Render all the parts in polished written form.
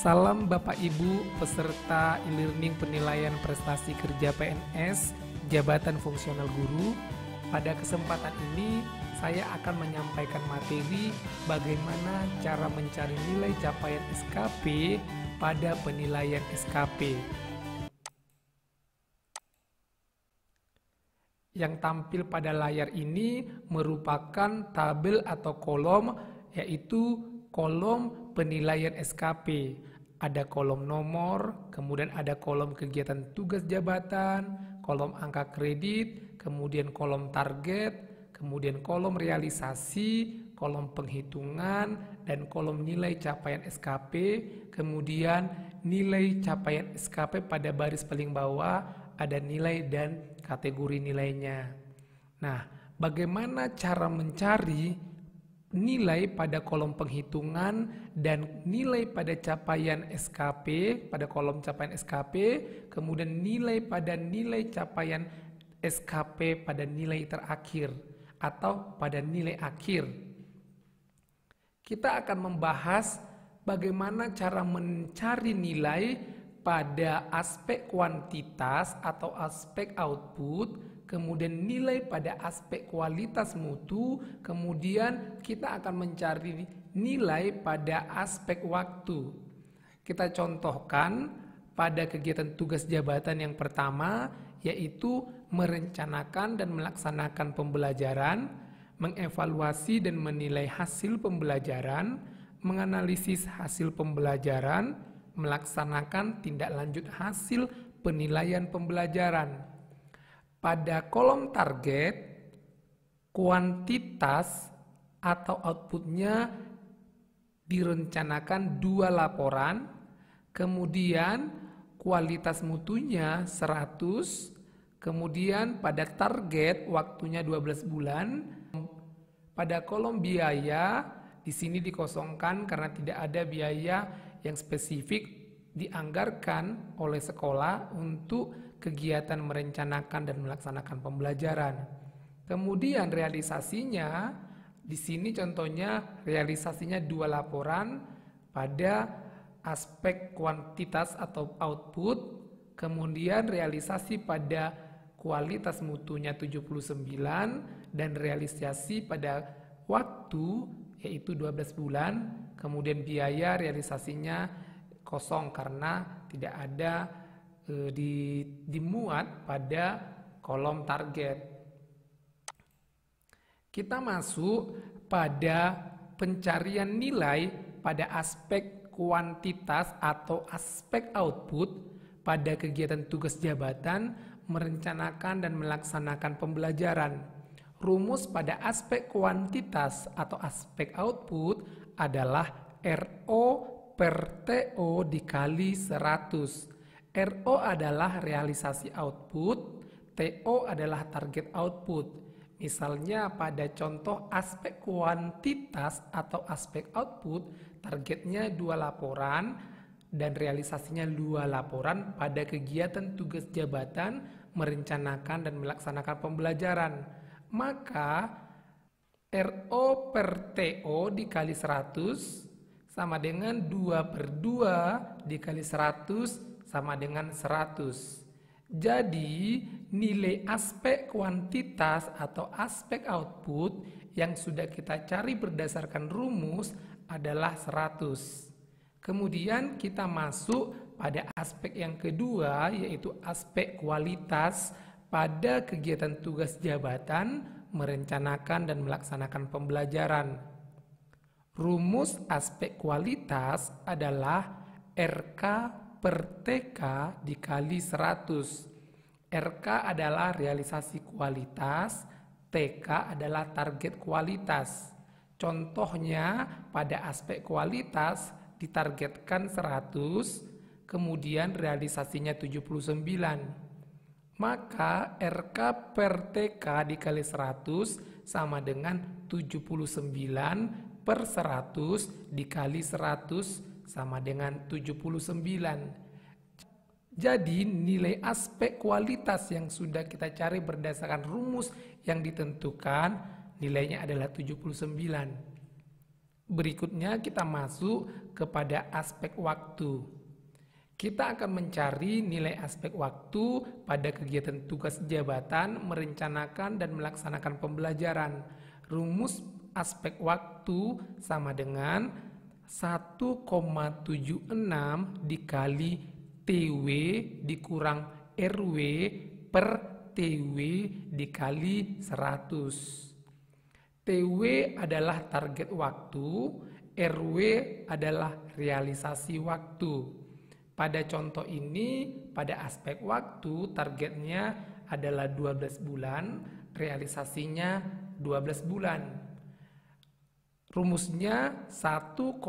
Salam Bapak Ibu peserta e-learning penilaian prestasi kerja PNS Jabatan Fungsional Guru. Pada kesempatan ini saya akan menyampaikan materi bagaimana cara mencari nilai capaian SKP pada penilaian SKP. Yang tampil pada layar ini merupakan tabel atau kolom, yaitu kolom penilaian SKP. Ada kolom nomor, kemudian ada kolom kegiatan tugas jabatan, kolom angka kredit, kemudian kolom target, kemudian kolom realisasi, kolom penghitungan, dan kolom nilai capaian SKP. Kemudian nilai capaian SKP pada baris paling bawah ada nilai dan kategori nilainya. Nah, bagaimana cara mencari nilai pada kolom penghitungan dan nilai pada capaian SKP, pada kolom capaian SKP, kemudian nilai pada nilai capaian SKP pada nilai terakhir atau pada nilai akhir. Kita akan membahas bagaimana cara mencari nilai pada aspek kuantitas atau aspek output, kemudian nilai pada aspek kualitas mutu, kemudian kita akan mencari nilai pada aspek waktu. Kita contohkan pada kegiatan tugas jabatan yang pertama, yaitu merencanakan dan melaksanakan pembelajaran, mengevaluasi dan menilai hasil pembelajaran, menganalisis hasil pembelajaran, melaksanakan tindak lanjut hasil penilaian pembelajaran. Pada kolom target, kuantitas atau outputnya direncanakan 2 laporan, kemudian kualitas mutunya 100, kemudian pada target waktunya 12 bulan. Pada kolom biaya, di sini dikosongkan karena tidak ada biaya yang spesifik dianggarkan oleh sekolah untuk kegiatan merencanakan dan melaksanakan pembelajaran. Kemudian realisasinya, di sini contohnya realisasinya 2 laporan pada aspek kuantitas atau output, kemudian realisasi pada kualitas mutunya 79 dan realisasi pada waktu yaitu 12 bulan, kemudian biaya realisasinya kosong karena tidak ada dimuat pada kolom target. Kita masuk pada pencarian nilai pada aspek kuantitas atau aspek output pada kegiatan tugas jabatan, merencanakan dan melaksanakan pembelajaran. Rumus pada aspek kuantitas atau aspek output adalah RO per TO dikali 100. RO adalah realisasi output, TO adalah target output. Misalnya pada contoh aspek kuantitas atau aspek output, targetnya 2 laporan dan realisasinya 2 laporan pada kegiatan tugas jabatan, merencanakan dan melaksanakan pembelajaran. Maka RO per TO dikali 100 sama dengan 2 per 2 dikali 100 sama dengan 100. Jadi nilai aspek kuantitas atau aspek output yang sudah kita cari berdasarkan rumus adalah 100. Kemudian kita masuk pada aspek yang kedua, yaitu aspek kualitas pada kegiatan tugas jabatan, merencanakan dan melaksanakan pembelajaran. Rumus aspek kualitas adalah RK per TK dikali 100. RK adalah realisasi kualitas, TK adalah target kualitas. Contohnya pada aspek kualitas ditargetkan 100, kemudian realisasinya 79. Maka RK per TK dikali 100 sama dengan 79 per 100 dikali 100 sama dengan 79. Jadi nilai aspek kualitas yang sudah kita cari berdasarkan rumus yang ditentukan nilainya adalah 79. Berikutnya kita masuk kepada aspek waktu. Kita akan mencari nilai aspek waktu pada kegiatan tugas jabatan, merencanakan dan melaksanakan pembelajaran. Rumus aspek waktu sama dengan 1,76 dikali TW dikurang RW per TW dikali 100. TW adalah target waktu, RW adalah realisasi waktu. Pada contoh ini, pada aspek waktu targetnya adalah 12 bulan, realisasinya 12 bulan. Rumusnya 1,76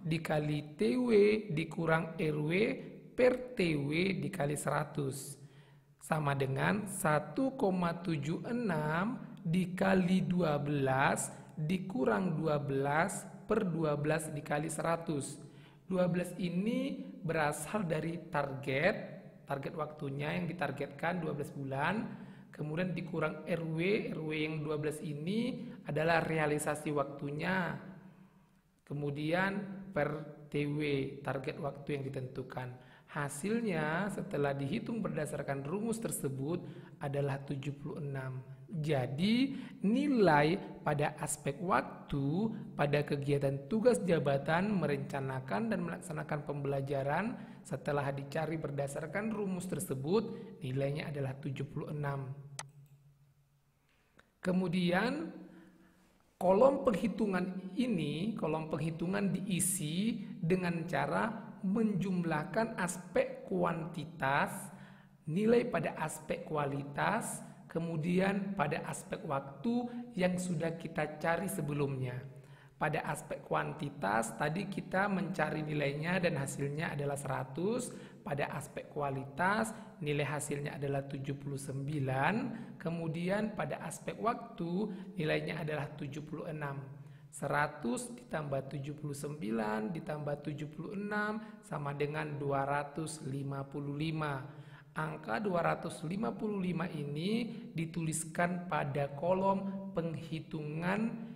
dikali TW dikurang RW per TW dikali 100. Sama dengan 1,76 dikali 12 dikurang 12 per 12 dikali 100. 12 ini berasal dari target waktunya yang ditargetkan 12 bulan, kemudian dikurang RW yang 12 ini adalah realisasi waktunya, kemudian per TW, target waktu yang ditentukan. Hasilnya setelah dihitung berdasarkan rumus tersebut adalah 76. Jadi nilai pada aspek waktu pada kegiatan tugas jabatan, merencanakan dan melaksanakan pembelajaran setelah dicari berdasarkan rumus tersebut nilainya adalah 76. Kemudian kolom penghitungan diisi dengan cara menjumlahkan aspek kuantitas, nilai pada aspek kualitas, kemudian pada aspek waktu yang sudah kita cari sebelumnya. Pada aspek kuantitas tadi kita mencari nilainya dan hasilnya adalah 100. Pada aspek kualitas nilai hasilnya adalah 79. Kemudian pada aspek waktu nilainya adalah 76. 100 ditambah 79 ditambah 76 sama dengan 255. Angka 255 ini dituliskan pada kolom penghitungan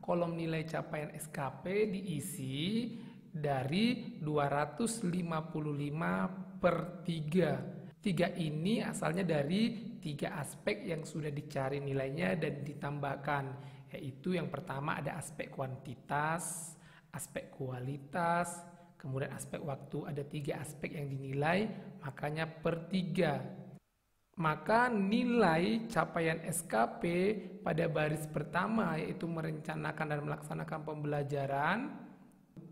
kolom nilai capaian SKP diisi dari 255 per 3. 3 ini asalnya dari 3 aspek yang sudah dicari nilainya dan ditambahkan, yaitu yang pertama ada aspek kuantitas, aspek kualitas, kemudian aspek waktu. Ada 3 aspek yang dinilai, makanya per 3. Maka nilai capaian SKP pada baris pertama yaitu merencanakan dan melaksanakan pembelajaran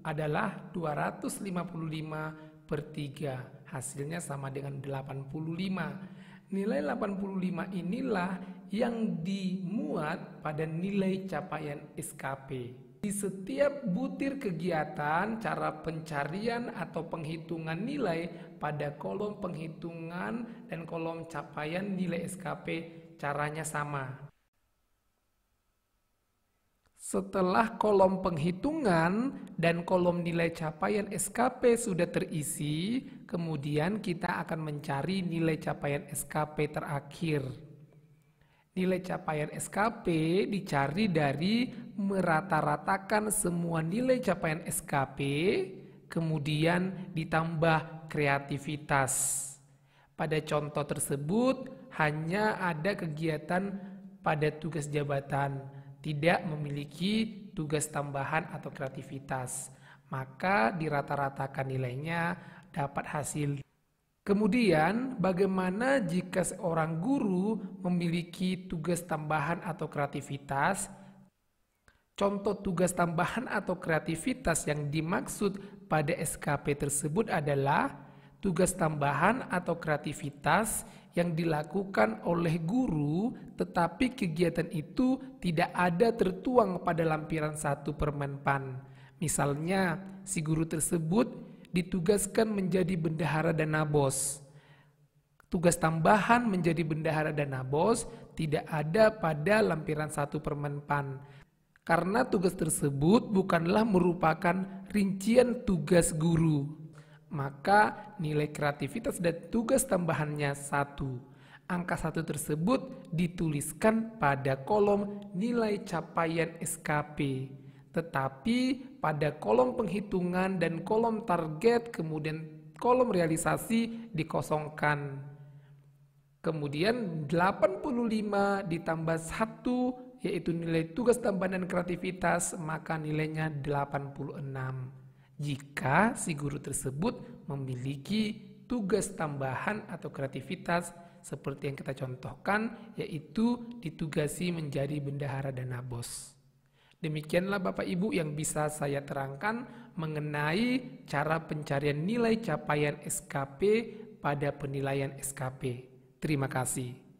adalah 255 per 3. Hasilnya sama dengan 85. Nilai 85 inilah yang dimuat pada nilai capaian SKP. Di setiap butir kegiatan, cara pencarian atau penghitungan nilai pada kolom penghitungan dan kolom capaian nilai SKP caranya sama. Setelah kolom penghitungan dan kolom nilai capaian SKP sudah terisi, kemudian kita akan mencari nilai capaian SKP terakhir. Nilai capaian SKP dicari dari merata-ratakan semua nilai capaian SKP, kemudian ditambah kreativitas. Pada contoh tersebut hanya ada kegiatan pada tugas jabatan, tidak memiliki tugas tambahan atau kreativitas, maka dirata-ratakan nilainya dapat hasil. Kemudian bagaimana jika seorang guru memiliki tugas tambahan atau kreativitas? Contoh tugas tambahan atau kreativitas yang dimaksud pada SKP tersebut adalah tugas tambahan atau kreativitas yang dilakukan oleh guru, tetapi kegiatan itu tidak ada tertuang pada lampiran 1 Permenpan. Misalnya, si guru tersebut ditugaskan menjadi bendahara Dana BOS. Tugas tambahan menjadi bendahara Dana BOS tidak ada pada lampiran 1 Permenpan. Karena tugas tersebut bukanlah merupakan rincian tugas guru, maka nilai kreativitas dan tugas tambahannya 1. angka 1 tersebut dituliskan pada kolom nilai capaian SKP. Tetapi pada kolom penghitungan dan kolom target, kemudian kolom realisasi dikosongkan. Kemudian 85 ditambah 1 yaitu nilai tugas tambahan dan kreativitas, maka nilainya 86. Jika si guru tersebut memiliki tugas tambahan atau kreativitas seperti yang kita contohkan, yaitu ditugasi menjadi bendahara dana BOS. Demikianlah Bapak Ibu yang bisa saya terangkan mengenai cara pencarian nilai capaian SKP pada penilaian SKP. Terima kasih.